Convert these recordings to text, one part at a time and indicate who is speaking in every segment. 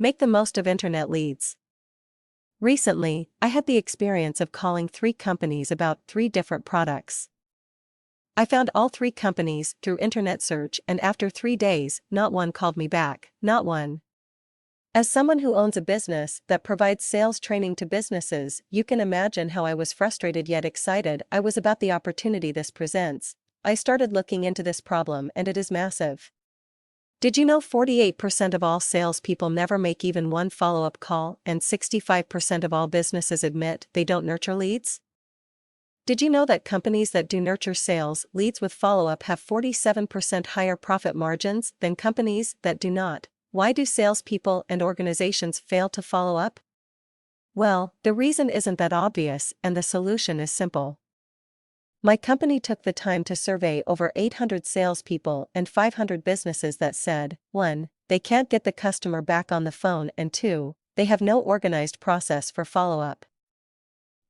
Speaker 1: Make the most of internet leads. Recently, I had the experience of calling 3 companies about 3 different products. I found all 3 companies through internet search, and after 3 days, not one called me back, not one. As someone who owns a business that provides sales training to businesses, you can imagine how I was frustrated yet excited I was about the opportunity this presents. I started looking into this problem, and it is massive. Did you know 48% of all salespeople never make even one follow-up call, and 65% of all businesses admit they don't nurture leads? Did you know that companies that do nurture sales leads with follow-up have 47% higher profit margins than companies that do not? Why do salespeople and organizations fail to follow up? Well, the reason isn't that obvious, and the solution is simple. My company took the time to survey over 800 salespeople and 500 businesses that said, 1. They can't get the customer back on the phone, and 2. They have no organized process for follow-up.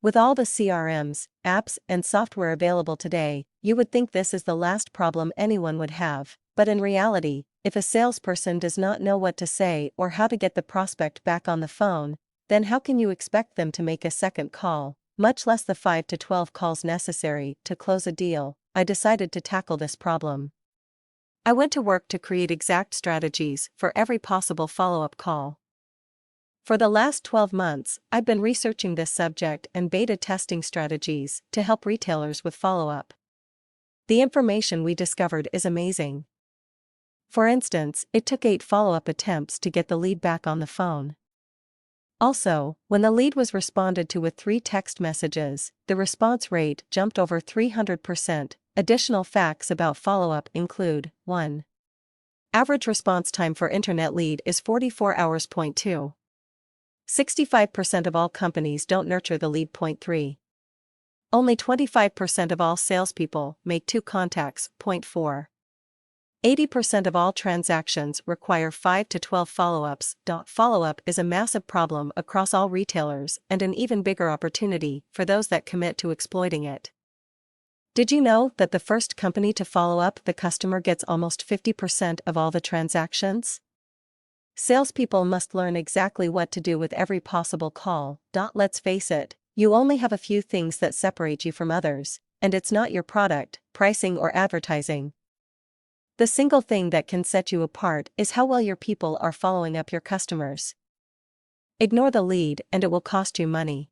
Speaker 1: With all the CRMs, apps, and software available today, you would think this is the last problem anyone would have, but in reality, if a salesperson does not know what to say or how to get the prospect back on the phone, then how can you expect them to make a second call, much less the 5 to 12 calls necessary to close a deal? I decided to tackle this problem. I went to work to create exact strategies for every possible follow-up call. For the last 12 months, I've been researching this subject and beta testing strategies to help retailers with follow-up. The information we discovered is amazing. For instance, it took 8 follow-up attempts to get the lead back on the phone. Also, when the lead was responded to with 3 text messages, the response rate jumped over 300%. Additional facts about follow-up include: 1. Average response time for internet lead is 44 hours. 2. 65% of all companies don't nurture the lead. 3. Only 25% of all salespeople make 2 contacts. 4. 80% of all transactions require 5 to 12 follow-ups. Follow-up is a massive problem across all retailers, and an even bigger opportunity for those that commit to exploiting it. Did you know that the first company to follow up the customer gets almost 50% of all the transactions? Salespeople must learn exactly what to do with every possible call. Let's face it, you only have a few things that separate you from others, and it's not your product, pricing, or advertising. The single thing that can set you apart is how well your people are following up your customers. Ignore the lead and it will cost you money.